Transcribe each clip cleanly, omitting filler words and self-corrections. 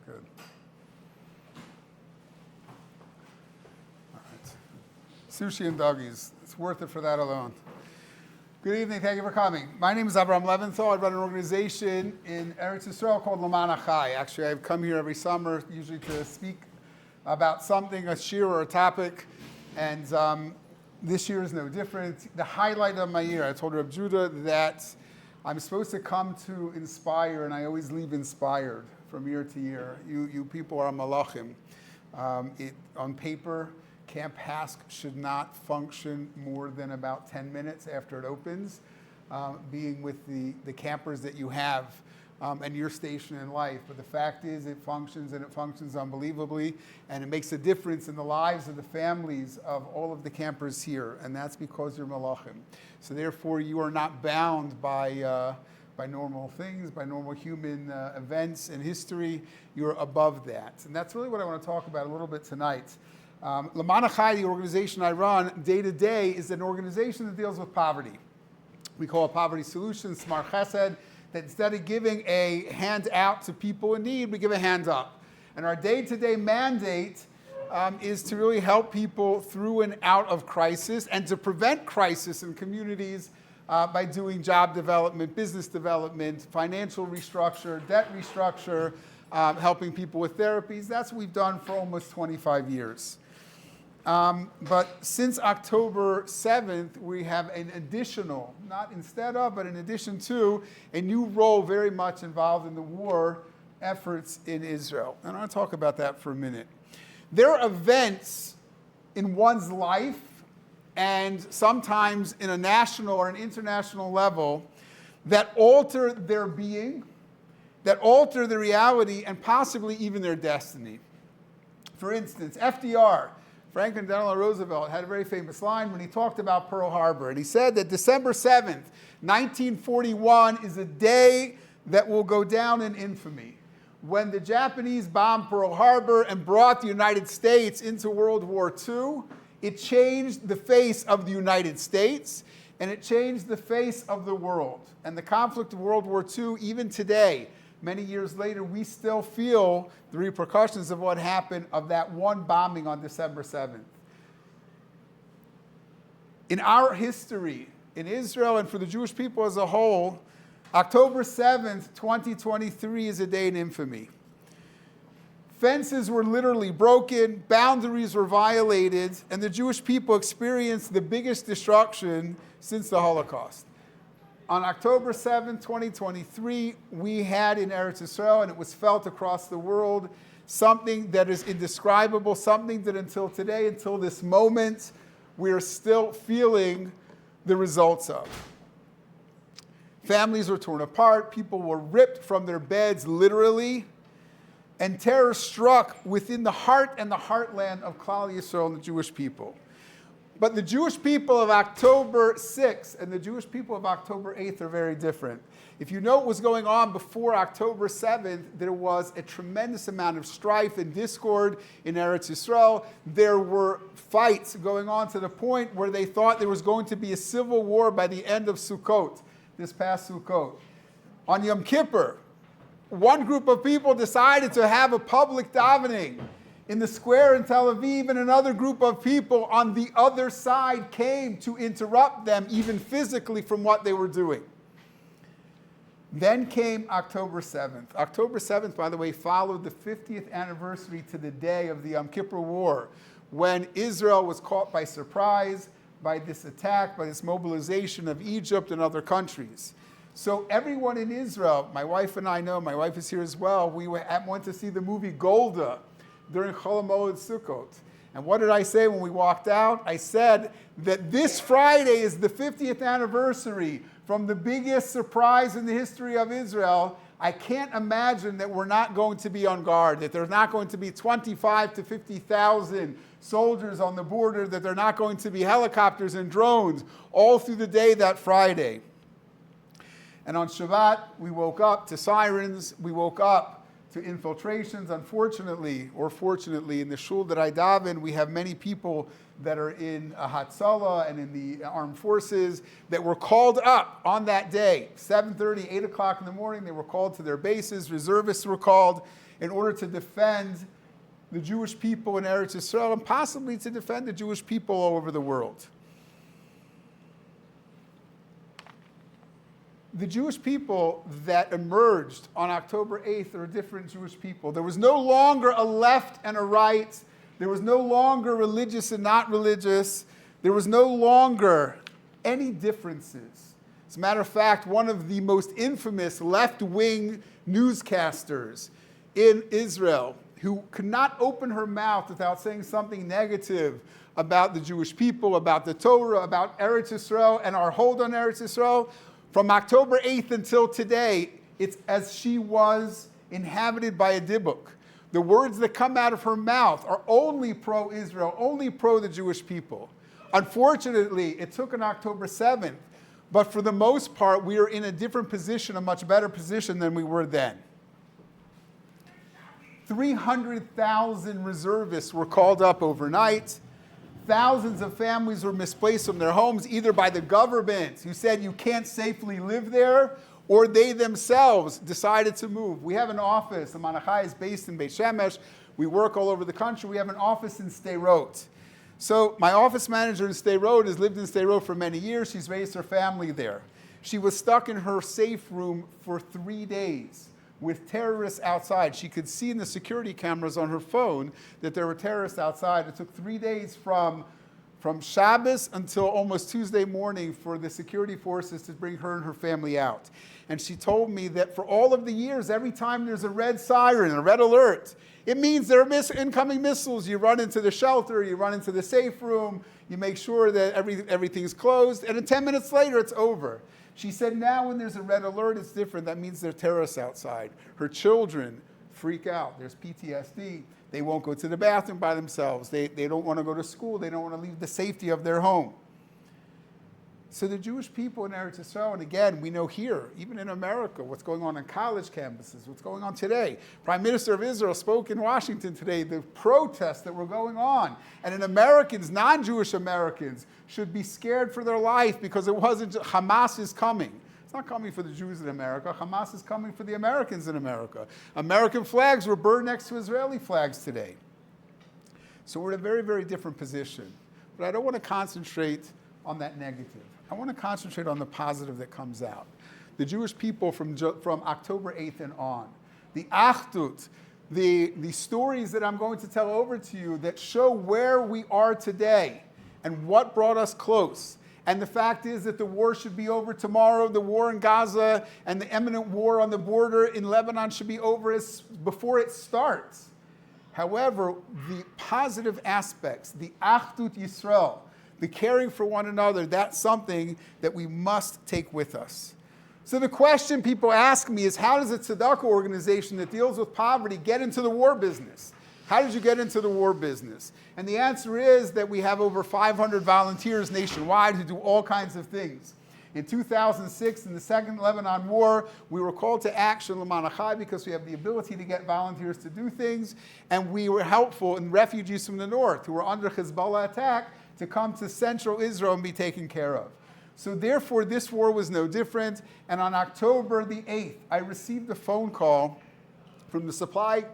Good. All right. Sushi and doggies. It's worth it for that alone. Good evening. Thank you for coming. My name is Avraham Leventhal. I run an organization in Eretz Yisrael called Lemaan Achai. Actually, I've come here every summer, usually to speak about something, a shir or a topic. And this year is no different. The highlight of my year, I told Reb Judah that I'm supposed to come to inspire, and I always leave inspired from year to year. You people are malachim. On paper, Camp Hask should not function more than about 10 minutes after it opens, being with the campers that you have and your station in life. But the fact is it functions, and it functions unbelievably, and it makes a difference in the lives of the families of all of the campers here, and that's because you're malachim. So therefore, you are not bound by normal things, by normal human events and history. You're above that. And that's really what I want to talk about a little bit tonight. Lemaan Achai, the organization I run day to day, is an organization that deals with poverty. We call it Poverty Solutions, Smart Chesed, that instead of giving a hand out to people in need, we give a hand up. And our day-to-day mandate is to really help people through and out of crisis and to prevent crisis in communities by doing job development, business development, financial restructure, debt restructure, helping people with therapies. That's what we've done for almost 25 years. But since October 7th, we have an additional, not instead of, but in addition to, a new role very much involved in the war efforts in Israel. And I want to talk about that for a minute. There are events in one's life, and sometimes in a national or an international level, that alter their being, that alter their reality, and possibly even their destiny. For instance, FDR, Franklin Delano Roosevelt, had a very famous line when he talked about Pearl Harbor. And he said that December 7th, 1941 is a day that will go down in infamy. When the Japanese bombed Pearl Harbor and brought the United States into World War II, it changed the face of the United States, and it changed the face of the world. And the conflict of World War II, even today, many years later, we still feel the repercussions of what happened of that one bombing on December 7th. In our history, in Israel and for the Jewish people as a whole, October 7th, 2023 is a day in infamy. Fences were literally broken, boundaries were violated, and the Jewish people experienced the biggest destruction since the Holocaust. On October 7, 2023, we had in Eretz Yisrael, and it was felt across the world, something that is indescribable, something that until today, until this moment, we are still feeling the results of. Families were torn apart, people were ripped from their beds, literally, and terror struck within the heart and the heartland of Klal Yisrael and the Jewish people. But the Jewish people of October 6th and the Jewish people of October 8th are very different. If you know what was going on before October 7th, there was a tremendous amount of strife and discord in Eretz Yisrael. There were fights going on to the point where they thought there was going to be a civil war by the end of Sukkot, this past Sukkot. On Yom Kippur, one group of people decided to have a public davening in the square in Tel Aviv, and another group of people on the other side came to interrupt them, even physically, from what they were doing. Then came October 7th. October 7th, by the way, followed the 50th anniversary to the day of the Yom Kippur War, when Israel was caught by surprise by this attack, by this mobilization of Egypt and other countries. So everyone in Israel, my wife and I know, my wife is here as well, we went to see the movie Golda during Chol Hamoed Sukkot. And what did I say when we walked out? I said that this Friday is the 50th anniversary from the biggest surprise in the history of Israel. I can't imagine that we're not going to be on guard, that there's not going to be 25 to 50,000 soldiers on the border, that there are not going to be helicopters and drones all through the day that Friday. And on Shabbat, we woke up to sirens, we woke up to infiltrations. Unfortunately, or fortunately, in the shul that I daven, we have many people that are in Hatzalah and in the armed forces that were called up on that day, 7:30, 8 o'clock in the morning. They were called to their bases. Reservists were called in order to defend the Jewish people in Eretz Yisrael and possibly to defend the Jewish people all over the world. The Jewish people that emerged on October 8th are a different Jewish people. There was no longer a left and a right. There was no longer religious and not religious. There was no longer any differences. As a matter of fact, one of the most infamous left-wing newscasters in Israel, who could not open her mouth without saying something negative about the Jewish people, about the Torah, about Eretz Yisrael and our hold on Eretz Yisrael, from October 8th until today, it's as she was inhabited by a dibbuk. The words that come out of her mouth are only pro-Israel, only pro the Jewish people. Unfortunately, it took an October 7th, but for the most part, we are in a different position, a much better position than we were then. 300,000 reservists were called up overnight. Thousands of families were misplaced from their homes, either by the government, who said you can't safely live there, or they themselves decided to move. We have an office. Lemaan Achai is based in Beit Shemesh. We work all over the country. We have an office in Sderot. So my office manager in Sderot has lived in Sderot for many years. She's raised her family there. She was stuck in her safe room for 3 days with terrorists outside. She could see in the security cameras on her phone that there were terrorists outside. It took 3 days from Shabbos until almost Tuesday morning for the security forces to bring her and her family out. And she told me that for all of the years, every time there's a red siren, a red alert, it means there are incoming missiles. You run into the shelter, you run into the safe room, you make sure that everything's closed, and then 10 minutes later, it's over. She said now when there's a red alert, it's different. That means there are terrorists outside. Her children freak out. There's PTSD. They won't go to the bathroom by themselves. They don't want to go to school. They don't want to leave the safety of their home. So the Jewish people in Eretz Yisrael, and again, we know here, even in America, what's going on college campuses, what's going on today. Prime Minister of Israel spoke in Washington today, the protests that were going on. And in Americans, non-Jewish Americans, should be scared for their life because it wasn't just, Hamas is coming. It's not coming for the Jews in America. Hamas is coming for the Americans in America. American flags were burned next to Israeli flags today. So we're in a very, very different position. But I don't want to concentrate on that negative. I want to concentrate on the positive that comes out. The Jewish people from October 8th and on. The Achdut, the stories that I'm going to tell over to you that show where we are today and what brought us close. And the fact is that the war should be over tomorrow. The war in Gaza and the imminent war on the border in Lebanon should be over before it starts. However, the positive aspects, the Achdut Yisrael, the caring for one another, that's something that we must take with us. So the question people ask me is, how does a tzedakah organization that deals with poverty get into the war business? How did you get into the war business? And the answer is that we have over 500 volunteers nationwide who do all kinds of things. In 2006, in the Second Lebanon War, we were called to action, Lemaan Achai, because we have the ability to get volunteers to do things, and we were helpful in refugees from the north who were under Hezbollah attack to come to central Israel and be taken care of. So therefore, this war was no different. And on October the 8th, I received a phone call from the supply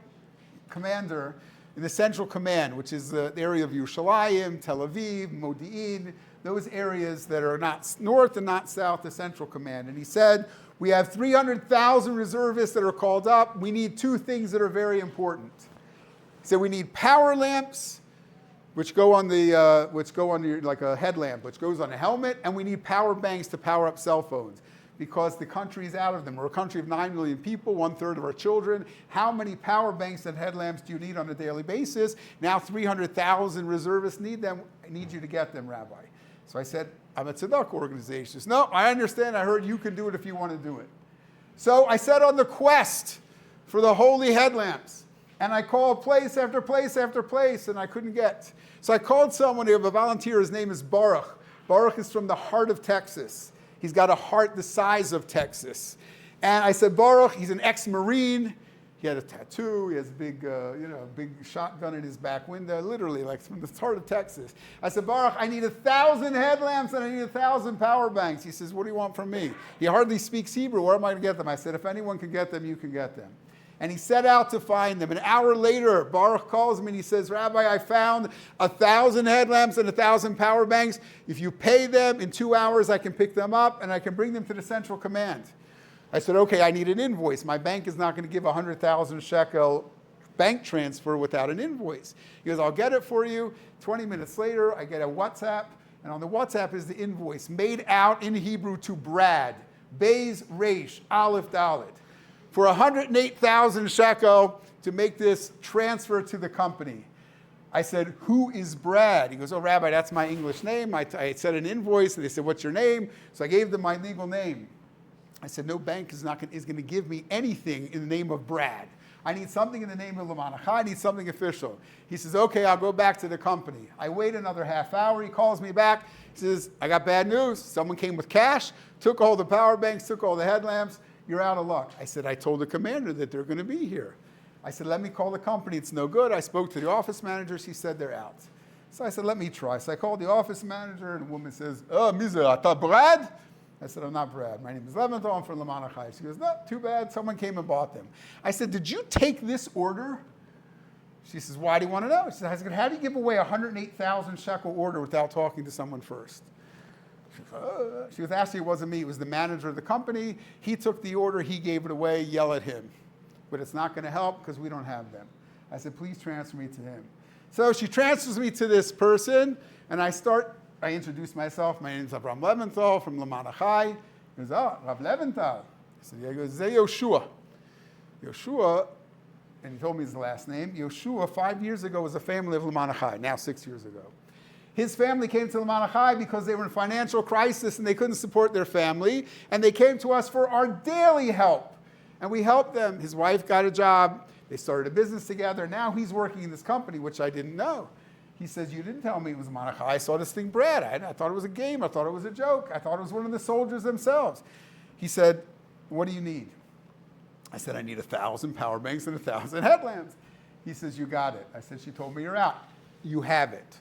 commander in the Central Command, which is the area of Yerushalayim, Tel Aviv, Modi'in, those areas that are not north and not south, the Central Command. And he said, we have 300,000 reservists that are called up. We need two things that are very important. He said, we need power lamps, which go on like a headlamp, which goes on a helmet, and we need power banks to power up cell phones because the country is out of them. We're a country of 9 million people, 1/3 of our children. How many power banks and headlamps do you need on a daily basis? Now 300,000 reservists need them. I need you to get them, Rabbi. So I said, I'm a tzedakah organization. He says, no, I understand. I heard you can do it if you want to do it. So I set on the quest for the holy headlamps. And I called place after place after place, and I couldn't get. So I called someone, a volunteer, his name is Baruch. Baruch is from the heart of Texas. He's got a heart the size of Texas. And I said, Baruch, he's an ex-Marine. He had a tattoo. He has a big, big shotgun in his back window, literally, like from the heart of Texas. I said, Baruch, I need 1,000 headlamps and I need 1,000 power banks. He says, what do you want from me? He hardly speaks Hebrew. Where am I going to get them? I said, if anyone can get them, you can get them. And he set out to find them. An hour later, Baruch calls me and he says, Rabbi, I found 1,000 headlamps and 1,000 power banks. If you pay them, in 2 hours I can pick them up and I can bring them to the central command. I said, okay, I need an invoice. My bank is not going to give 100,000 shekel bank transfer without an invoice. He goes, I'll get it for you. 20 minutes later, I get a WhatsApp. And on the WhatsApp is the invoice made out in Hebrew to Brad, Beis Reish, Aleph Dalet, for 108,000 shekel to make this transfer to the company. I said, who is Brad? He goes, oh, Rabbi, that's my English name. I said an invoice, and they said, what's your name? So I gave them my legal name. I said, no bank is going to give me anything in the name of Brad. I need something in the name of Lemaan Achai. I need something official. He says, okay, I'll go back to the company. I wait another half hour. He calls me back. He says, I got bad news. Someone came with cash, took all the power banks, took all the headlamps. You're out of luck. I said, I told the commander that they're going to be here. I said, let me call the company. It's no good. I spoke to the office managers. He said they're out. So I said, let me try. So I called the office manager, and the woman says, oh, Miza, ata Brad? I said, I'm not Brad. My name is Leventhal. I'm from Lemaan Achai. She goes, no, too bad. Someone came and bought them. I said, did you take this order? She says, why do you want to know? She said, how do you give away 108,000 shekel order without talking to someone first? She was actually, it wasn't me. It was the manager of the company. He took the order. He gave it away. Yell at him. But it's not going to help because we don't have them. I said, please transfer me to him. So she transfers me to this person, and I introduce myself. My name is Avraham Leventhal from Lemaan Achai. He goes, oh, Rav Leventhal. I said, yeah. He goes, Zeh Yoshua. Yoshua, and he told me his last name. Yoshua, 5 years ago, was a family of Lemaan Achai, now 6 years ago. His family came to Lemaan Achai because they were in financial crisis and they couldn't support their family, and they came to us for our daily help. And we helped them. His wife got a job. They started a business together. Now he's working in this company, which I didn't know. He says, you didn't tell me it was Lemaan Achai. I saw this thing, Brad. I thought it was a game. I thought it was a joke. I thought it was one of the soldiers themselves. He said, what do you need? I said, I need 1,000 power banks and 1,000 headlamps. He says, you got it. I said, she told me you're out. You have it.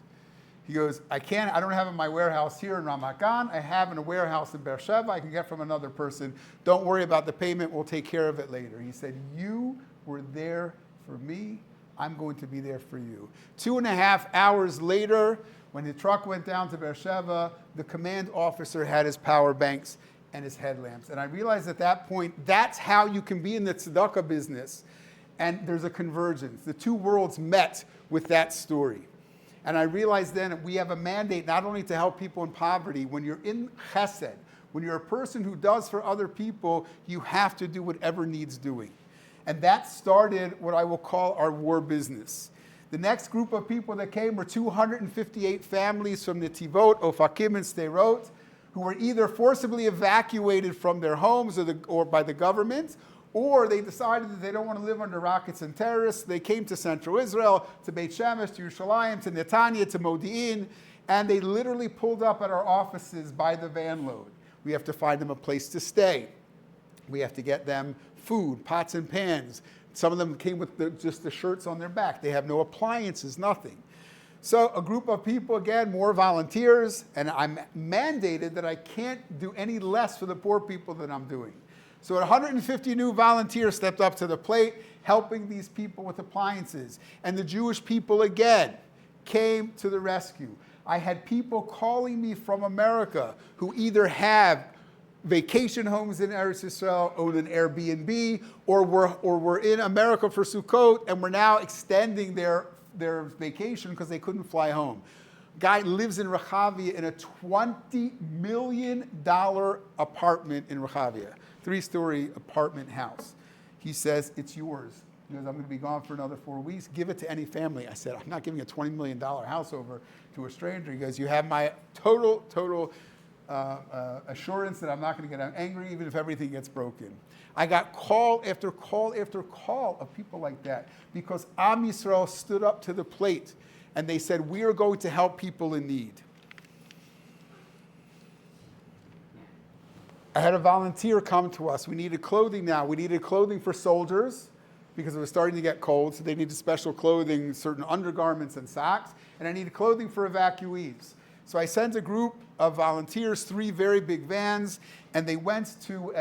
He goes, I don't have it in my warehouse here in Ramat Gan. I have in a warehouse in Beersheba. I can get from another person. Don't worry about the payment. We'll take care of it later. He said, you were there for me. I'm going to be there for you. 2.5 hours later, when the truck went down to Beersheba, the command officer had his power banks and his headlamps. And I realized at that point, that's how you can be in the tzedakah business. And there's a convergence. The two worlds met with that story. And I realized then that we have a mandate not only to help people in poverty. When you're in chesed, when you're a person who does for other people, you have to do whatever needs doing. And that started what I will call our war business. The next group of people that came were 258 families from Netivot, Ofakim, and Sderot, who were either forcibly evacuated from their homes or by the government, or they decided that they don't want to live under rockets and terrorists. They came to central Israel, to Beit Shemesh, to Yerushalayim, to Netanya, to Modi'in, and they literally pulled up at our offices by the van load. We have to find them a place to stay. We have to get them food, pots and pans. Some of them came with just the shirts on their back. They have no appliances, nothing. So a group of people, again, more volunteers, and I'm mandated that I can't do any less for the poor people than I'm doing. So 150 new volunteers stepped up to the plate, helping these people with appliances. And the Jewish people, again, came to the rescue. I had people calling me from America who either have vacation homes in Eretz Yisrael, own an Airbnb, or were in America for Sukkot, and were now extending their vacation because they couldn't fly home. Guy lives in Rehavia in a $20 million apartment in Rehavia. 3-story apartment house. He says, it's yours. He goes, I'm going to be gone for another 4 weeks. Give it to any family. I said, I'm not giving a $20 million house over to a stranger. He goes, you have my total assurance that I'm not going to get angry even if everything gets broken. I got call after call after call of people like that because Am Yisrael stood up to the plate and they said, we are going to help people in need. I had a volunteer come to us. We needed clothing now. We needed clothing for soldiers, because it was starting to get cold, so they needed special clothing, certain undergarments and socks, and I needed clothing for evacuees. So I sent a group of volunteers, 3 very big vans, and they went to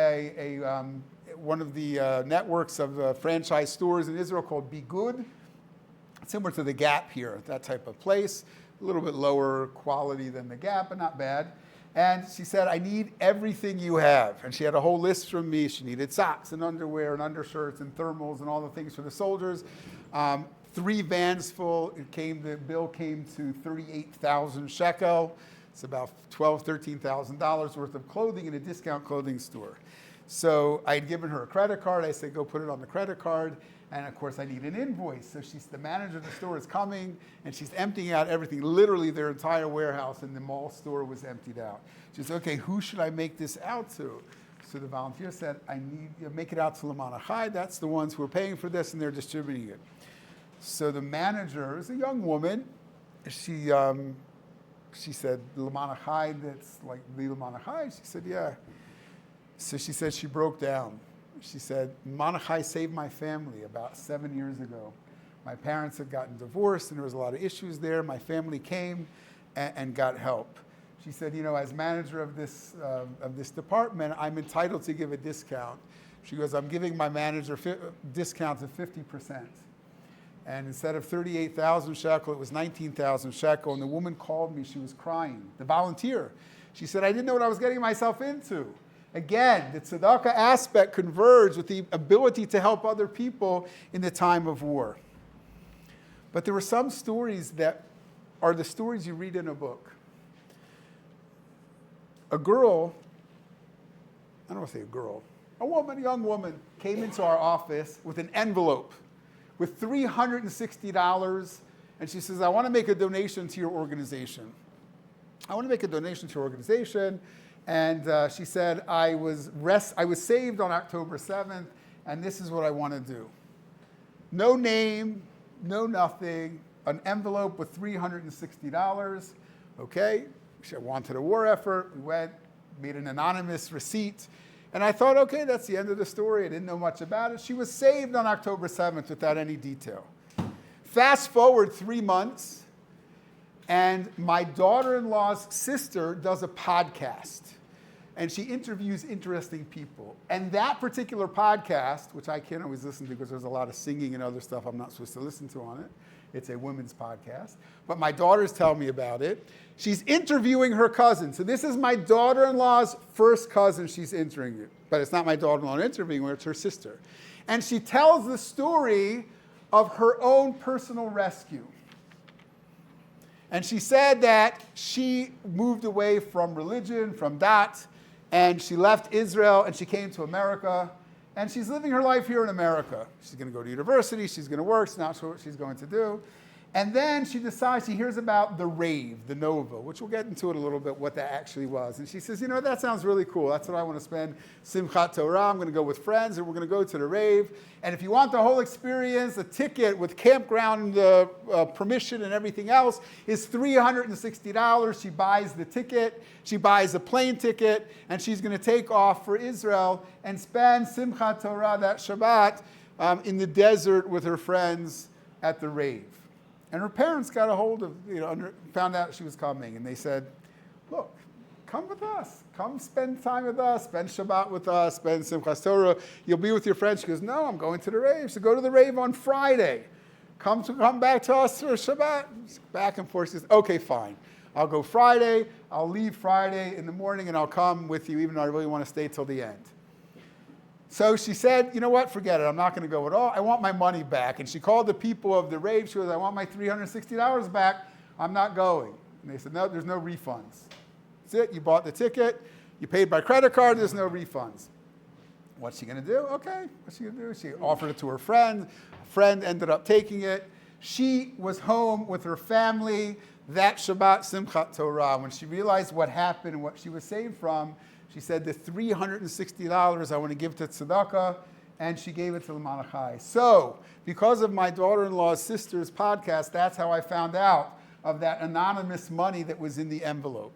one of the networks of franchise stores in Israel called Be Good, similar to the Gap here, that type of place, a little bit lower quality than the Gap, but not bad. And she said, I need everything you have. And she had a whole list from me. She needed socks and underwear and undershirts and thermals and all the things for the soldiers. 3 vans full. The bill came to 38,000 shekel. It's about $12,000, $13,000 worth of clothing in a discount clothing store. So I had given her a credit card. I said, go put it on the credit card. And of course, I need an invoice. So the manager of the store is coming, and she's emptying out everything. Literally, their entire warehouse in the mall store was emptied out. She said, okay, who should I make this out to? So the volunteer said, I need you to make it out to Lemaan Achai. That's the ones who are paying for this, and they're distributing it. So the manager is a young woman. She said, Lemaan Achai, that's like the Lemaan Achai? She said, yeah. So she said she broke down. She said, Lemaan Achai saved my family about 7 years ago. My parents had gotten divorced and there was a lot of issues there. My family came and got help. She said, as manager of this department, I'm entitled to give a discount. She goes, I'm giving my manager discounts of 50%. And instead of 38,000 shekel, it was 19,000 shekel. And the woman called me, she was crying, the volunteer. She said, I didn't know what I was getting myself into. Again, the tzedakah aspect converged with the ability to help other people in the time of war. But there were some stories that are the stories you read in a book. A girl, I don't want to say a girl, a young woman came into our office with an envelope with $360, and she says, I want to make a donation to your organization. And she said, I was saved on October 7th, and this is what I want to do. No name, no nothing, an envelope with $360. Okay, she wanted a war effort. We went, made an anonymous receipt. And I thought, okay, that's the end of the story. I didn't know much about it. She was saved on October 7th without any detail. Fast forward 3 months. And my daughter-in-law's sister does a podcast, and she interviews interesting people. And that particular podcast, which I can't always listen to because there's a lot of singing and other stuff I'm not supposed to listen to on it. It's a women's podcast. But my daughters tell me about it. She's interviewing her cousin. So this is my daughter-in-law's first cousin she's interviewing. But it's not my daughter-in-law interviewing her, it's her sister. And she tells the story of her own personal rescue. And she said that she moved away from religion, from dat, and she left Israel and she came to America. And she's living her life here in America. She's going to go to university, she's going to work, she's not sure what she's going to do. And then she decides, she hears about the rave, the Nova, which we'll get into it a little bit, what that actually was. And she says, that sounds really cool. That's what I want to spend Simchat Torah. I'm going to go with friends and we're going to go to the rave. And if you want the whole experience, a ticket with campground permission and everything else is $360. She buys the ticket, she buys a plane ticket, and she's going to take off for Israel and spend Simchat Torah, that Shabbat, in the desert with her friends at the rave. And her parents got a hold of, found out she was coming, and they said, look, come with us. Come spend time with us, spend Shabbat with us, spend Simchas Torah. You'll be with your friends. She goes, no, I'm going to the rave. So go to the rave on Friday. Come back to us for Shabbat. Back and forth. She says, okay, fine. I'll go Friday. I'll leave Friday in the morning, and I'll come with you, even though I really want to stay till the end. So she said, you know what, forget it. I'm not going to go at all. I want my money back. And she called the people of the rave. She goes, I want my $360 back. I'm not going. And they said, no, there's no refunds. That's it. You bought the ticket. You paid by credit card. There's no refunds. What's she going to do? Okay. What's she going to do? She offered it to her friend. A friend ended up taking it. She was home with her family that Shabbat Simchat Torah. When she realized what happened and what she was saved from, she said, the $360 I want to give to tzedakah, and she gave it to Lemaan Achai. So, because of my daughter-in-law's sister's podcast, that's how I found out of that anonymous money that was in the envelope.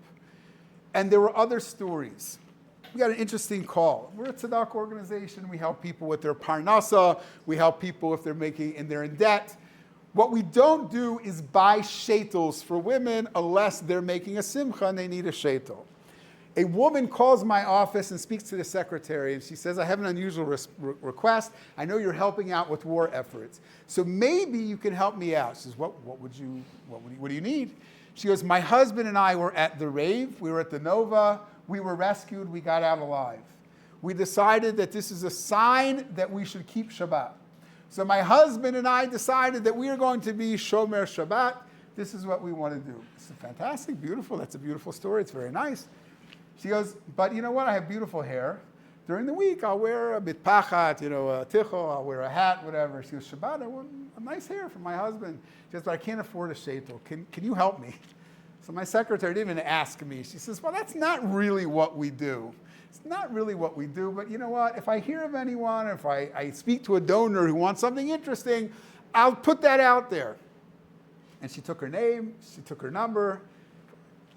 And there were other stories. we got an interesting call. We're a tzedakah organization. We help people with their parnasa. We help people if they're in debt. What we don't do is buy shetels for women unless they're making a simcha and they need a shetel. A woman calls my office and speaks to the secretary, and she says, I have an unusual request. I know you're helping out with war efforts, so maybe you can help me out. She says, what do you need? She goes, my husband and I were at the rave. We were at the Nova. We were rescued. We got out alive. We decided that this is a sign that we should keep Shabbat. So my husband and I decided that we are going to be Shomer Shabbat. This is what we want to do. It's fantastic, beautiful. That's a beautiful story. It's very nice. She goes, but you know what? I have beautiful hair. During the week, I'll wear a mitpachat, a tichel, I'll wear a hat, whatever. She goes, Shabbat, I want a nice hair for my husband. She goes, but I can't afford a shetel. Can you help me? So my secretary didn't even ask me. She says, well, that's not really what we do. It's not really what we do, but you know what? If I hear of anyone, if I speak to a donor who wants something interesting, I'll put that out there. And she took her name, she took her number.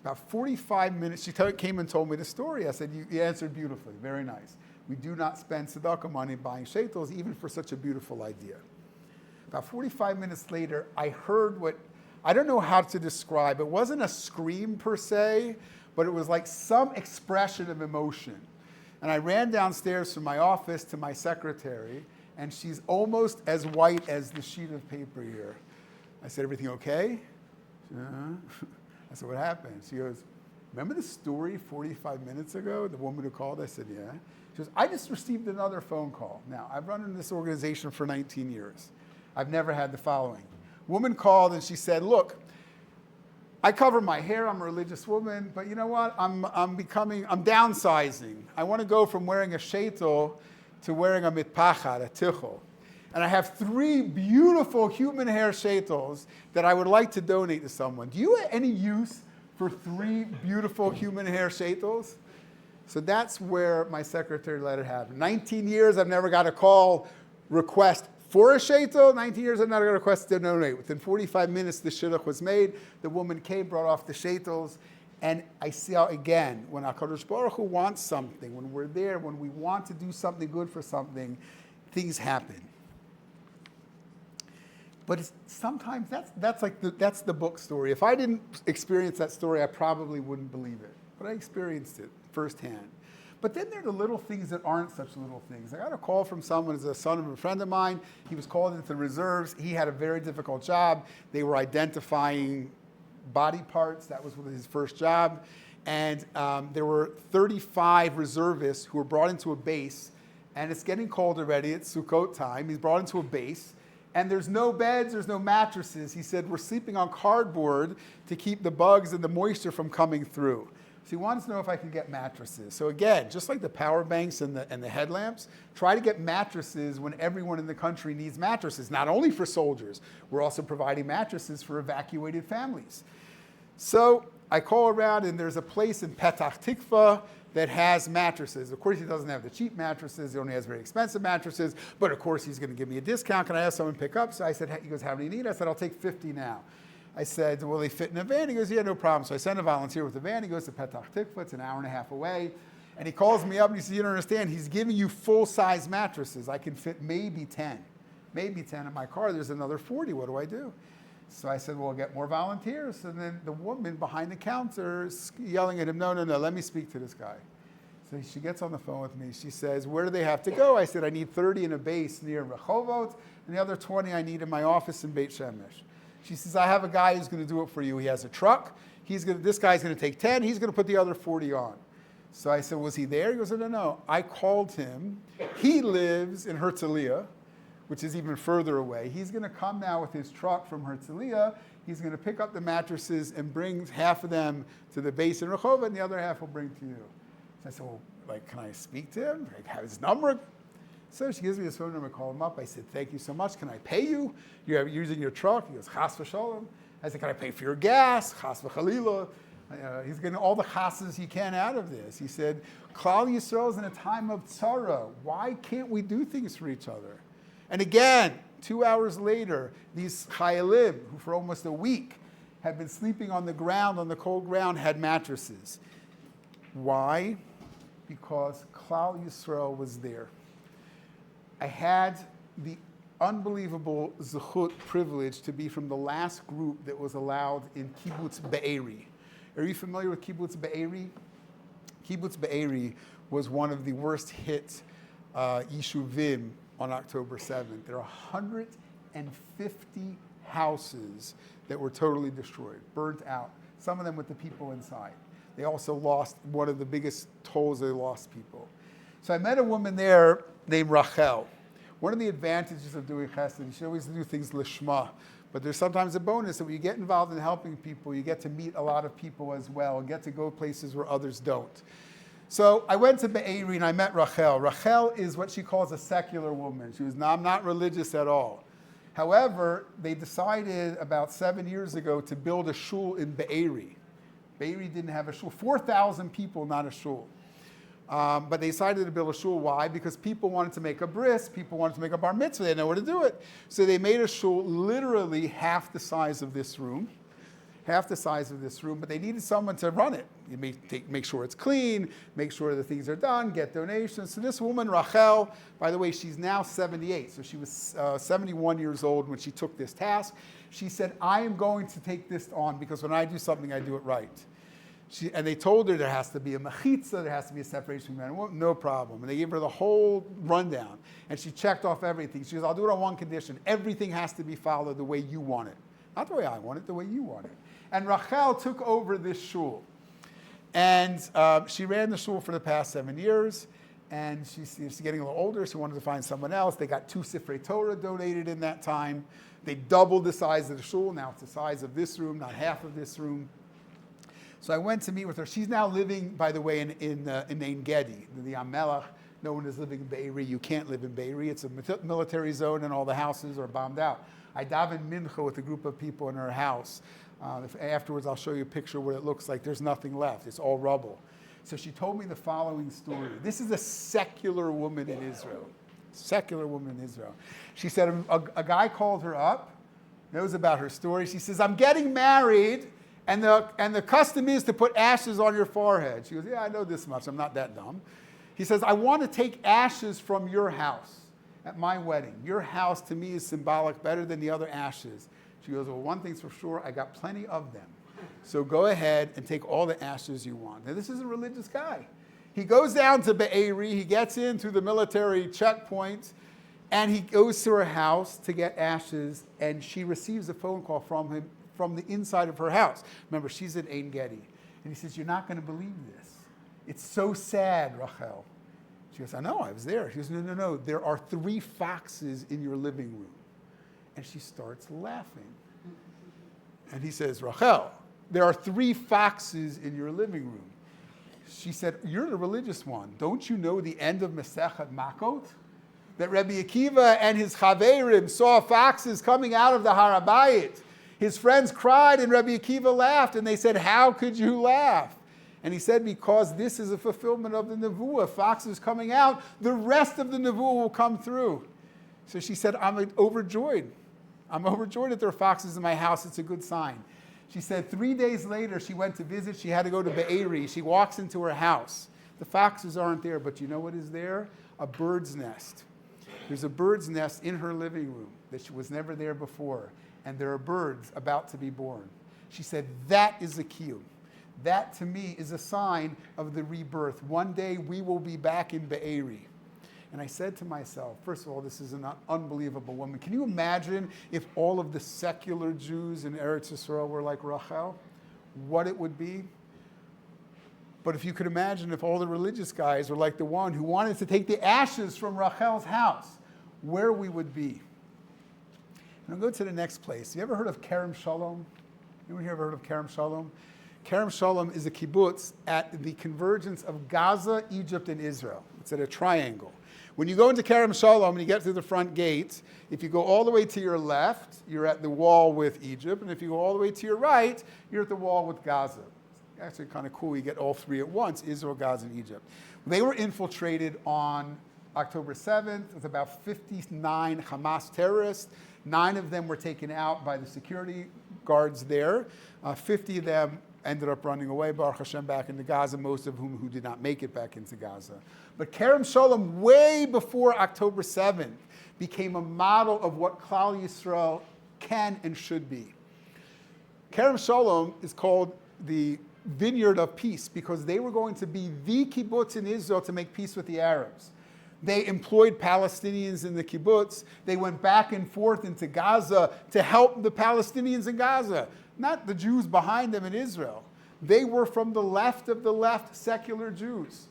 About 45 minutes, she came and told me the story. I said, you answered beautifully, very nice. We do not spend tzedakah money buying shetels, even for such a beautiful idea. About 45 minutes later, I heard what, I don't know how to describe. It wasn't a scream per se, but it was like some expression of emotion. And I ran downstairs from my office to my secretary, and she's almost as white as the sheet of paper here. I said, everything okay? I said, what happened? She goes, remember the story 45 minutes ago, the woman who called? I said, yeah. She goes, I just received another phone call. Now, I've run in this organization for 19 years. I've never had the following. Woman called and she said, look, I cover my hair, I'm a religious woman, but you know what? I'm downsizing. I want to go from wearing a shetel to wearing a mitpachat, a tichel. And I have 3 beautiful human hair shetels that I would like to donate to someone. Do you have any use for 3 beautiful human hair shetels? So that's where my secretary let it happen. 19 years, I've never got a call request for a shetel. 19 years, I've never got a request to donate. Within 45 minutes, the shidduch was made. The woman came, brought off the shetels. And I see how, again, when HaKadosh Baruch Hu wants something, when we're there, when we want to do something good for something, things happen. But sometimes that's the book story. If I didn't experience that story, I probably wouldn't believe it. But I experienced it firsthand. But then there are the little things that aren't such little things. I got a call from someone who's a son of a friend of mine. He was called into the reserves. He had a very difficult job. They were identifying body parts. That was his first job. And there were 35 reservists who were brought into a base. And it's getting cold already. It's Sukkot time. He's brought into a base. And there's no beds, there's no mattresses. He said, we're sleeping on cardboard to keep the bugs and the moisture from coming through. So he wants to know if I can get mattresses. So again, just like the power banks and the headlamps, try to get mattresses when everyone in the country needs mattresses, not only for soldiers. We're also providing mattresses for evacuated families. So I call around, and there's a place in Petach Tikva that has mattresses. Of course, he doesn't have the cheap mattresses. He only has very expensive mattresses. But of course, he's going to give me a discount. Can I have someone pick up? So I said, he goes, how many do you need? I said, I'll take 50 now. I said, will they fit in a van? He goes, yeah, no problem. So I send a volunteer with the van. He goes to Petach Tikva. It's an hour and a half away. And he calls me up and he says, you don't understand. He's giving you full-size mattresses. I can fit maybe 10. Maybe 10 in my car. There's another 40. What do I do? So I said, well, we'll get more volunteers. And then the woman behind the counter is yelling at him, no, let me speak to this guy. So she gets on the phone with me. She says, where do they have to go? I said, I need 30 in a base near Rehovot, and the other 20 I need in my office in Beit Shemesh. She says, I have a guy who's going to do it for you. He has a truck. This guy's going to take 10. He's going to put the other 40 on. So I said, was he there? He goes, no. I called him. He lives in Herzliya, which is even further away. He's going to come now with his truck from Herzliya. He's going to pick up the mattresses and bring half of them to the base in Rehovot, and the other half will bring to you. So I said, well, can I speak to him? I have his number. So she gives me his phone number, call him up. I said, thank you so much. Can I pay you? You're using your truck. He goes, chas v'shalom. I said, can I pay for your gas? Chas v'chalila. He's getting all the chasses he can out of this. He said, Klal Yisrael is in a time of tzara. Why can't we do things for each other? And again, 2 hours later, these chayalim, who for almost a week had been sleeping on the ground, on the cold ground, had mattresses. Why? because Klal Yisrael was there. I had the unbelievable zechut privilege to be from the last group that was allowed in Kibbutz Be'eri. Are you familiar with Kibbutz Be'eri? Kibbutz Be'eri was one of the worst hit yishuvim on October 7th. There are 150 houses that were totally destroyed, burnt out, some of them with the people inside. They also lost one of the biggest tolls, they lost people. So I met a woman there named Rachel. One of the advantages of doing chesed, you should always do things lishma, but there's sometimes a bonus that when you get involved in helping people, you get to meet a lot of people as well, and get to go places where others don't. So I went to Be'eri and I met Rachel. Rachel is what she calls a secular woman. She was not religious at all. However, they decided about 7 years ago to build a shul in Be'eri. Be'eri didn't have a shul. 4,000 people, not a shul. But they decided to build a shul. Why? Because people wanted to make a bris, people wanted to make a bar mitzvah, they didn't know where to do it. So they made a shul literally half the size of this room, but they needed someone to run it. You make sure it's clean, make sure the things are done, get donations. So this woman, Rachel, by the way, she's now 78, so she was 71 years old when she took this task. She said, I am going to take this on because when I do something, I do it right. And they told her there has to be a mechitza, there has to be a separation from man and woman, no problem. And they gave her the whole rundown. And she checked off everything. She goes, I'll do it on one condition. Everything has to be followed the way you want it. Not the way I want it, the way you want it. And Rachel took over this shul. And she ran the shul for the past 7 years. And she's getting a little older. She wanted to find someone else. They got 2 Sifrei Torah donated in that time. They doubled the size of the shul. Now it's the size of this room, not half of this room. So I went to meet with her. She's now living, by the way, in Ein Gedi, the Amelach. No one is living in Be'eri. You can't live in Be'eri. It's a military zone and all the houses are bombed out. I davened mincha with a group of people in her house. Afterwards, I'll show you a picture of what it looks like. There's nothing left. It's all rubble. So she told me the following story. This is a secular woman in Israel. Secular woman in Israel. She said a guy called her up, knows about her story. She says, I'm getting married. And the custom is to put ashes on your forehead. She goes, yeah, I know this much. I'm not that dumb. He says, I want to take ashes from your house at my wedding. Your house to me is symbolic, better than the other ashes. She goes, well, one thing's for sure, I got plenty of them. So go ahead and take all the ashes you want. Now, this is a religious guy. He goes down to Be'eri. He gets into the military checkpoint, and he goes to her house to get ashes, and she receives a phone call from him from the inside of her house. Remember, she's in Ein Gedi. And he says, you're not going to believe this. It's so sad, Rachel. She goes, I know, I was there. She goes, no. There are 3 foxes in your living room. And she starts laughing. And he says, Rachel, there are 3 foxes in your living room. She said, you're the religious one. Don't you know the end of Masechet Makot? That Rabbi Akiva and his Chaverim saw foxes coming out of the Har HaBayit. His friends cried and Rabbi Akiva laughed, and they said, how could you laugh? And he said, because this is a fulfillment of the Nevuah. Foxes coming out, the rest of the Nevuah will come through. So she said, I'm overjoyed. I'm overjoyed that there are foxes in my house. It's a good sign. She said 3 days later, she went to visit. She had to go to Be'eri. She walks into her house. The foxes aren't there, but you know what is there? A bird's nest. There's a bird's nest in her living room that was never there before. And there are birds about to be born. She said, that is a kiyum. That to me is a sign of the rebirth. One day we will be back in Be'eri. And I said to myself, first of all, this is an unbelievable woman. Can you imagine if all of the secular Jews in Eretz Yisrael were like Rachel? What it would be? But if you could imagine if all the religious guys were like the one who wanted to take the ashes from Rachel's house, where we would be. And I'll go to the next place. Have you ever heard of Kerem Shalom? Anyone here ever heard of Kerem Shalom? Kerem Shalom is a kibbutz at the convergence of Gaza, Egypt, and Israel. It's at a triangle. When you go into Kerem Shalom and you get through the front gate, if you go all the way to your left, you're at the wall with Egypt. And if you go all the way to your right, you're at the wall with Gaza. It's actually kind of cool. You get all 3 at once, Israel, Gaza, and Egypt. They were infiltrated on October 7th with about 59 Hamas terrorists. 9 of them were taken out by the security guards there. 50 of them ended up running away, Baruch Hashem, back into Gaza, most of whom who did not make it back into Gaza. But Kerem Shalom, way before October 7th, became a model of what Klal Yisrael can and should be. Kerem Shalom is called the vineyard of peace because they were going to be the kibbutz in Israel to make peace with the Arabs. They employed Palestinians in the kibbutz. They went back and forth into Gaza to help the Palestinians in Gaza, not the Jews behind them in Israel. They were from the left of the left, secular Jews.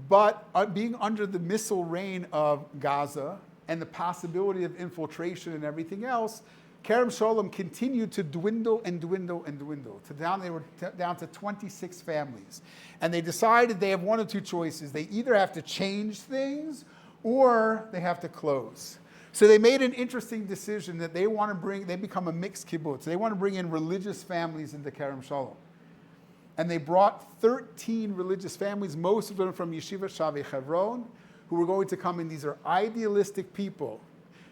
But being under the missile reign of Gaza and the possibility of infiltration and everything else, Kerem Shalom continued to dwindle and dwindle and dwindle. They were down to 26 families. And they decided they have one of two choices. They either have to change things or they have to close. So they made an interesting decision that they become a mixed kibbutz. They want to bring in religious families into Kerem Shalom. And they brought 13 religious families, most of them from Yeshiva Shavei Hebron, who were going to come in. These are idealistic people.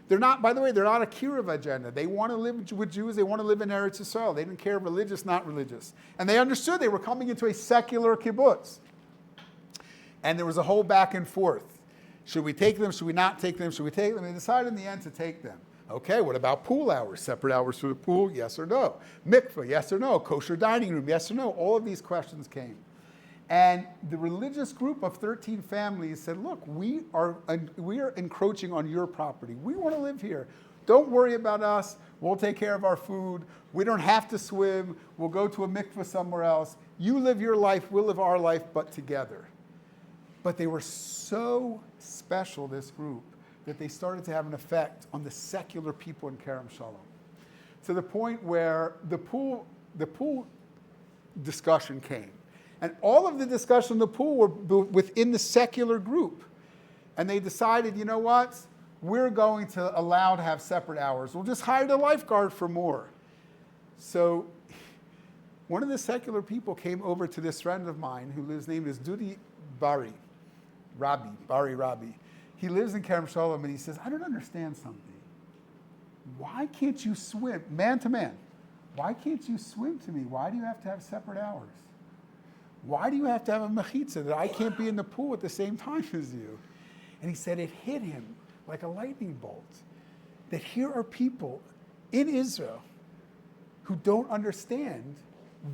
They're not, by the way, they're not a Kiruv agenda. They want to live with Jews. They want to live in Eretz Yisrael. They didn't care religious, not religious. And they understood they were coming into a secular kibbutz. And there was a whole back and forth. Should we take them? Should we not take them? Should we take them? They decided in the end to take them. Okay, what about pool hours? Separate hours for the pool, yes or no? Mikveh, yes or no? Kosher dining room, yes or no? All of these questions came. And the religious group of 13 families said, look, we are encroaching on your property. We want to live here. Don't worry about us. We'll take care of our food. We don't have to swim. We'll go to a mikveh somewhere else. You live your life, we'll live our life, but together. But they were so special, this group, that they started to have an effect on the secular people in Kerem Shalom. To the point where the pool discussion came. And all of the discussion in the pool were within the secular group. And they decided, you know what? We're going to allow to have separate hours. We'll just hire the lifeguard for more. So one of the secular people came over to this friend of mine, his name is Dudi Bari Rabbi. He lives in Kerem Shalom, and he says, I don't understand something. Why can't you swim, man to man? Why can't you swim to me? Why do you have to have separate hours? Why do you have to have a mechitza that I can't be in the pool at the same time as you? And he said it hit him like a lightning bolt that here are people in Israel who don't understand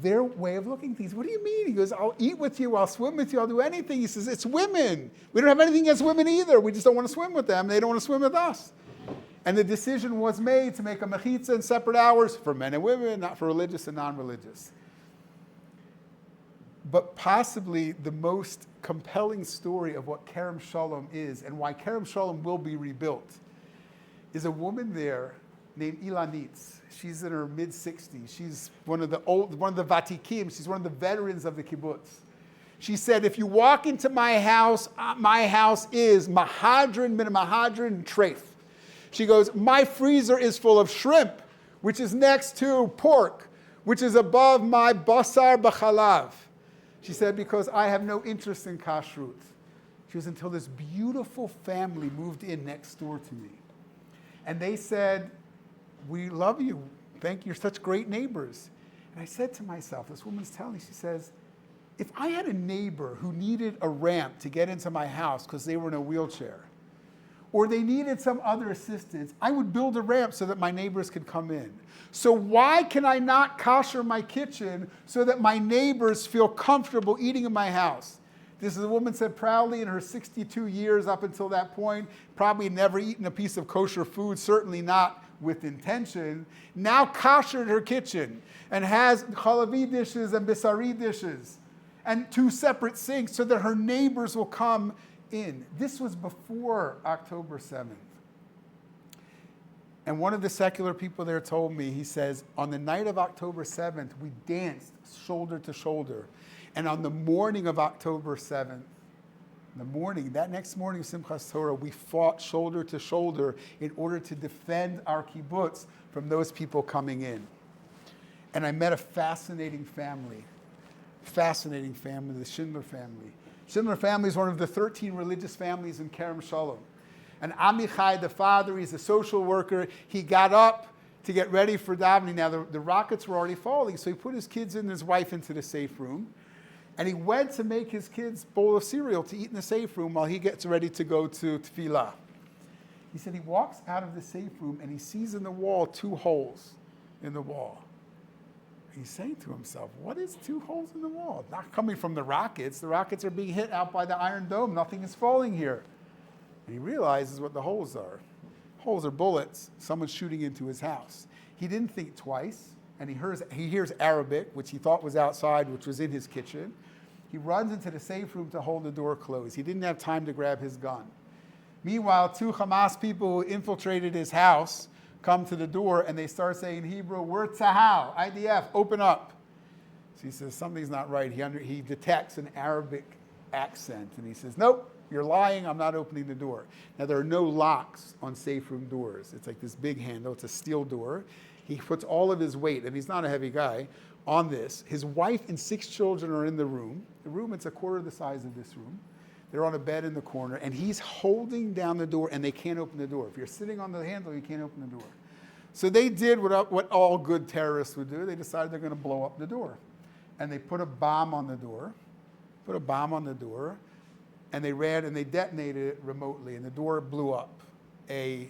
their way of looking at things. What do you mean? He goes, I'll eat with you, I'll swim with you, I'll do anything. He says, it's women. We don't have anything against women either. We just don't want to swim with them. They don't want to swim with us. And the decision was made to make a mechitza in separate hours for men and women, not for religious and non-religious. But possibly the most compelling story of what Kerem Shalom is and why Kerem Shalom will be rebuilt is a woman there named Ilanitz. She's in her mid-60s. She's one of the Vatikim. She's one of the veterans of the kibbutz. She said, if you walk into my house is mahadrin min mahadrin treif. She goes, my freezer is full of shrimp, which is next to pork, which is above my basar b'chalav. She said, because I have no interest in kashrut. She was until this beautiful family moved in next door to me. And they said, we love you. Thank you. You're such great neighbors. And I said to myself, this woman's telling me, she says, if I had a neighbor who needed a ramp to get into my house because they were in a wheelchair, or they needed some other assistance, I would build a ramp so that my neighbors could come in. So why can I not kosher my kitchen so that my neighbors feel comfortable eating in my house? This is a woman said proudly in her 62 years up until that point, probably never eaten a piece of kosher food, certainly not with intention, now koshered her kitchen and has chalavi dishes and bisari dishes and 2 separate sinks so that her neighbors will come in. This was before October 7th. And one of the secular people there told me, he says, on the night of October 7th, we danced shoulder to shoulder. And on the morning of October 7th, that next morning of Simchas Torah, we fought shoulder to shoulder in order to defend our kibbutz from those people coming in. And I met a fascinating family, the Schindler family. Schindler family is one of the 13 religious families in Kerem Shalom. And Amichai, the father, he's a social worker. He got up to get ready for davening. Now, the rockets were already falling, so he put his kids and his wife into the safe room, and he went to make his kids a bowl of cereal to eat in the safe room while he gets ready to go to tefillah. He said he walks out of the safe room, and he sees in the wall 2 holes in the wall. He's saying to himself, what is 2 holes in the wall? Not coming from the rockets. The rockets are being hit out by the Iron Dome. Nothing is falling here. And he realizes what the holes are. Holes are bullets. Someone's shooting into his house. He didn't think twice, and he hears Arabic, which he thought was outside, which was in his kitchen. He runs into the safe room to hold the door closed. He didn't have time to grab his gun. Meanwhile, 2 Hamas people who infiltrated his house come to the door, and they start saying in Hebrew, "We're Tzahal, IDF, open up." So he says, something's not right. He detects an Arabic accent, and he says, "Nope, you're lying, I'm not opening the door." Now, there are no locks on safe room doors. It's like this big handle, it's a steel door. He puts all of his weight, and he's not a heavy guy, on this. His wife and 6 children are in the room. The room, it's a quarter the size of this room. They're on a bed in the corner, and he's holding down the door, and they can't open the door. If you're sitting on the handle, you can't open the door. So they did what all good terrorists would do. They decided they're going to blow up the door. And they put a bomb on the door, and they ran and they detonated it remotely, and the door blew up. I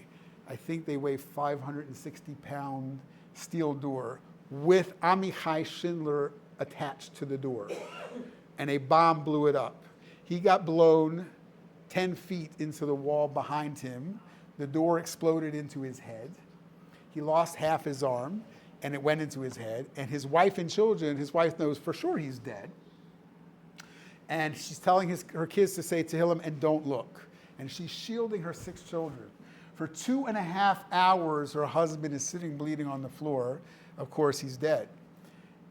think they weigh 560-pound steel door with Am Achai Schindler attached to the door. And a bomb blew it up. He got blown 10 feet into the wall behind him. The door exploded into his head. He lost half his arm, and it went into his head. And his wife and children, his wife knows for sure he's dead. And she's telling her kids to say Tehillim and don't look. And she's shielding her 6 children. For 2.5 hours, her husband is sitting bleeding on the floor. Of course, he's dead.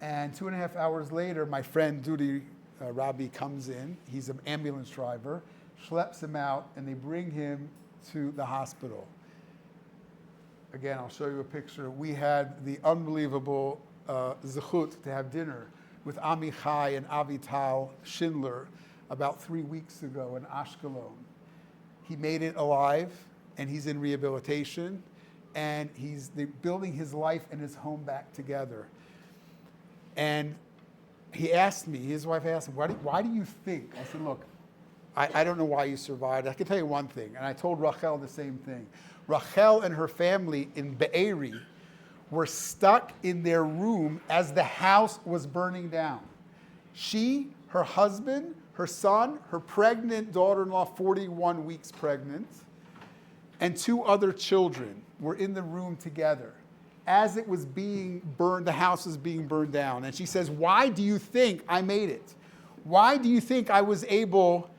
And 2.5 hours later, my friend Dudi Rabbi comes in. He's an ambulance driver, schleps him out, and they bring him to the hospital. Again, I'll show you a picture. We had the unbelievable zechut to have dinner with Am Achai and Avital Schindler about 3 weeks ago in Ashkelon. He made it alive, and he's in rehabilitation, and he's building his life and his home back together. And he asked me, his wife asked him, why do you think? I said, look, I don't know why you survived. I can tell you one thing, and I told Rachel the same thing. Rachel and her family in Be'eri were stuck in their room as the house was burning down. She, her husband, her son, her pregnant daughter-in-law, 41 weeks pregnant, and 2 other children were in the room together. As it was being burned, the house was being burned down. And she says, why do you think I made it? Why do you think I was able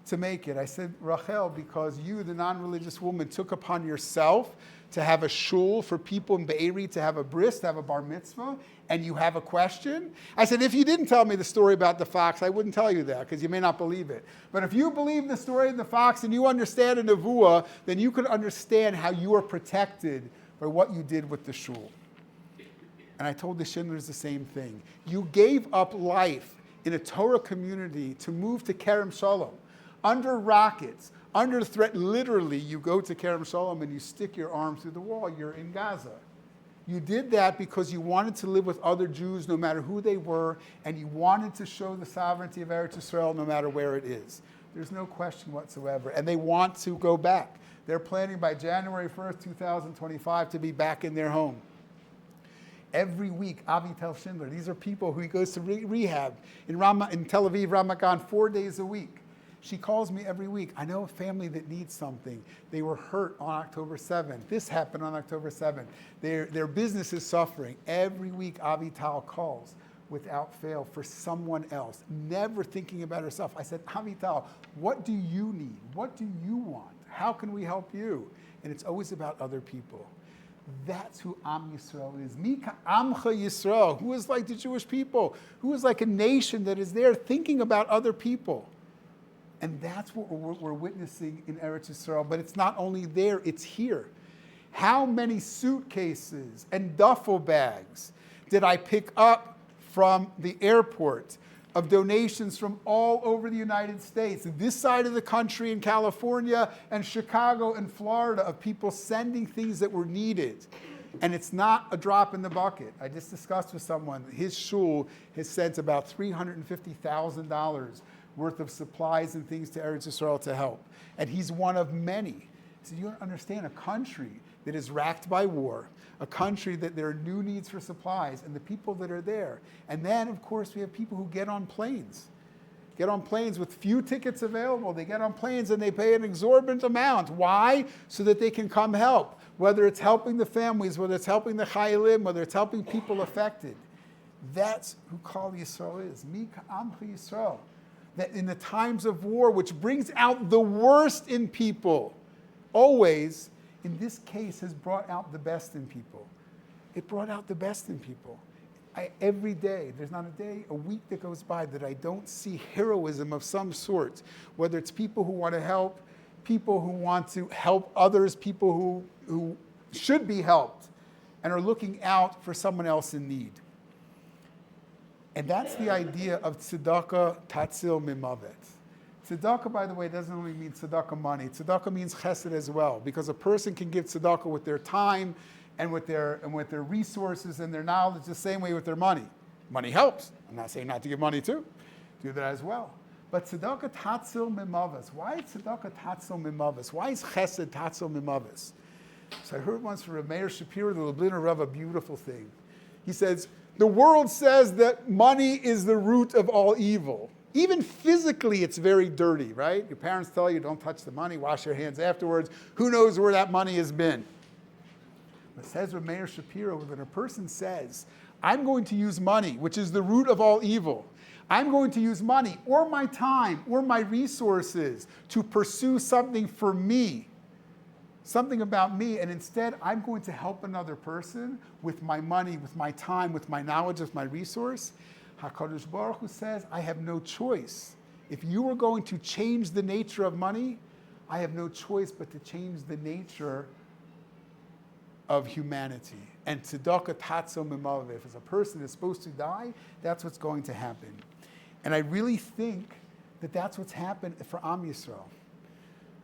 to make it? I said, Rachel, because you, the non-religious woman, took upon yourself to have a shul for people in Be'eri, to have a bris, to have a bar mitzvah, and you have a question. I said, if you didn't tell me the story about the fox, I wouldn't tell you that, because you may not believe it. But if you believe the story of the fox and you understand a nevuah, then you can understand how you are protected by what you did with the shul. And I told the Schindlers the same thing. You gave up life in a Torah community to move to Kerem Shalom. Under rockets, under threat, literally, you go to Kerem Shalom and you stick your arm through the wall. You're in Gaza. You did that because you wanted to live with other Jews, no matter who they were, and you wanted to show the sovereignty of Eretz Yisrael, no matter where it is. There's no question whatsoever. And they want to go back. They're planning by January 1st, 2025 to be back in their home. Every week, Avital Schindler, these are people who he goes to rehab in Tel Aviv, Ramat Gan, 4 days a week. She calls me every week. I know a family that needs something. They were hurt on October 7th. This happened on October 7th. Their business is suffering. Every week, Avital calls without fail for someone else, never thinking about herself. I said, Avital, what do you need? What do you want? How can we help you? And it's always about other people. That's who Am Yisrael is. Mika Amcha Yisrael, who is like the Jewish people, who is like a nation that is there thinking about other people. And that's what we're witnessing in Eretz Yisrael. But it's not only there, it's here. How many suitcases and duffel bags did I pick up from the airport of donations from all over the United States, this side of the country in California and Chicago and Florida, of people sending things that were needed. And it's not a drop in the bucket. I just discussed with someone, his shul has sent about $350,000 worth of supplies and things to Eretz Yisrael to help. And he's one of many. So you don't understand, a country that is racked by war, a country that there are new needs for supplies, and the people that are there. And then, of course, we have people who get on planes with few tickets available. They get on planes and they pay an exorbitant amount. Why? So that they can come help. Whether it's helping the families, whether it's helping the chayalim, whether it's helping people affected. That's who Klal Yisrael is. Mi Am Yisrael. That in the times of war, which brings out the worst in people, always, in this case, has brought out the best in people. It brought out the best in people. Every day, there's not a day, a week that goes by that I don't see heroism of some sort, whether it's people who want to help, people who want to help others, people who should be helped and are looking out for someone else in need. And that's the idea of tzedakah tatzil mimavet. Tzedakah, by the way, doesn't only mean tzedakah money. Tzedakah means chesed as well, because a person can give tzedakah with their time and with their resources and their knowledge the same way with their money. Money helps. I'm not saying not to give money too. Do that as well. But tzedakah tatzil mimaves. Why is tzedakah tatzil mimaves? Why is chesed tatzil mimaves? So I heard once from Rav Meir Shapiro, the Lubliner Rav, a beautiful thing. He says, the world says that money is the root of all evil. Even physically, it's very dirty, right? Your parents tell you, don't touch the money, wash your hands afterwards. Who knows where that money has been? But says Rav Meir Shapiro, when a person says, I'm going to use money, which is the root of all evil. I'm going to use money or my time or my resources to pursue something for me, something about me, and instead I'm going to help another person with my money, with my time, with my knowledge, with my resource. HaKadosh Baruch Hu says, I have no choice. If you were going to change the nature of money, I have no choice but to change the nature of humanity. And tzedakah tatzil mimav. If a person is supposed to die, that's what's going to happen. And I really think that that's what's happened for Am Yisrael.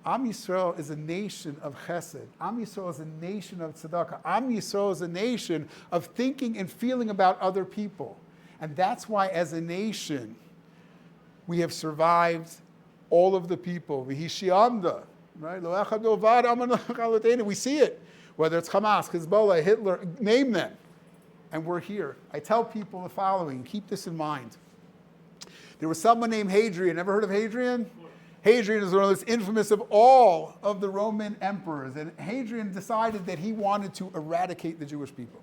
Am Yisrael is a nation of chesed. Am Yisrael is a nation of tzedakah. Am Yisrael is a nation of thinking and feeling about other people. And that's why, as a nation, we have survived all of the people. V'hishiamda, right? We see it. Whether it's Hamas, Hezbollah, Hitler, name them. And we're here. I tell people the following, keep this in mind. There was someone named Hadrian. Ever heard of Hadrian? Hadrian is one of those infamous of all of the Roman emperors. And Hadrian decided that he wanted to eradicate the Jewish people.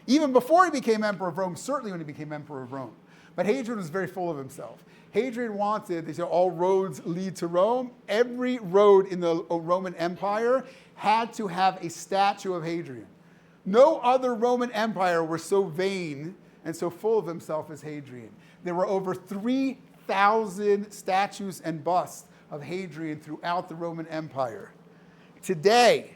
Even before he became emperor of Rome, certainly when he became emperor of Rome. But Hadrian was very full of himself. Hadrian wanted, they say all roads lead to Rome. Every road in the Roman Empire had to have a statue of Hadrian. No other Roman empire were so vain and so full of himself as Hadrian. There were over 3,000 statues and busts of Hadrian throughout the Roman Empire. Today,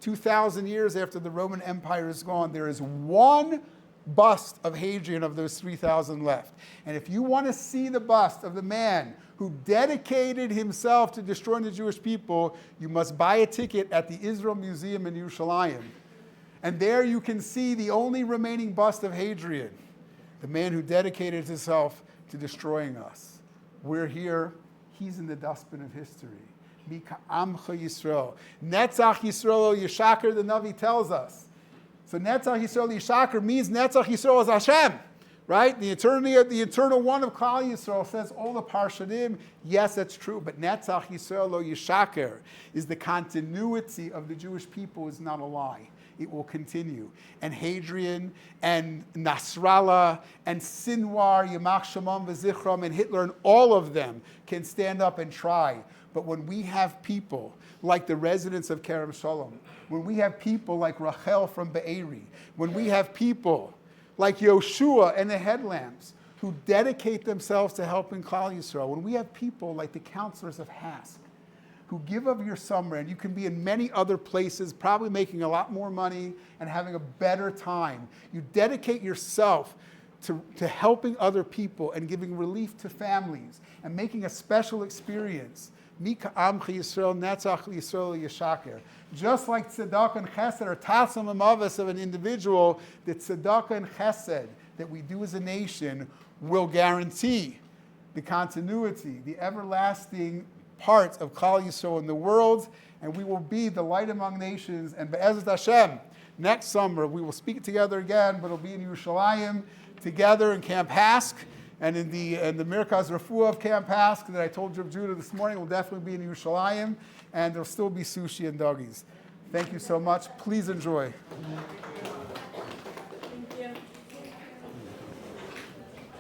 2,000 years after the Roman Empire is gone, there is one bust of Hadrian of those 3,000 left. And if you want to see the bust of the man who dedicated himself to destroying the Jewish people, you must buy a ticket at the Israel Museum in Yerushalayim. And there you can see the only remaining bust of Hadrian, the man who dedicated himself to destroying us. We're here. He's in the dustbin of history. Mika Amcha Yisrael. Netzach Yisrael Yishaker, the Navi tells us. So Netzach Yisrael Yishaker means Netzach Yisrael is Hashem, right? The eternal one of Klal Yisrael, says all the Parshanim. Yes, that's true, but Netzach Yisrael lo Yishaker is the continuity of the Jewish people, is not a lie. It will continue. And Hadrian and Nasrallah and Sinwar, Yamach Shemam v'Zichram and Hitler and all of them can stand up and try. But when we have people like the residents of Kerem Shalom, when we have people like Rachel from Be'eri, when we have people like Yoshua and the headlamps who dedicate themselves to helping Klal Yisrael, when we have people like the counselors of Hask, who give of your summer, and you can be in many other places, probably making a lot more money and having a better time. You dedicate yourself to helping other people and giving relief to families and making a special experience. Mika Amcha Yisrael Netzach Yisrael Yeshaker. Just like tzedakah and chesed are tassam amavas of an individual, the tzedakah and chesed that we do as a nation will guarantee the continuity, the everlasting part of Klal Yisrael in the world, and we will be the light among nations. And Be'ezrat Hashem, next summer we will speak together again, but it'll be in Yerushalayim together in Camp Hask, and in the Mirkaz Refuah of Camp Hask that I told you of Judah this morning will definitely be in Yerushalayim, and there'll still be sushi and doggies. Thank you so much. Please enjoy.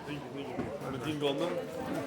Thank you.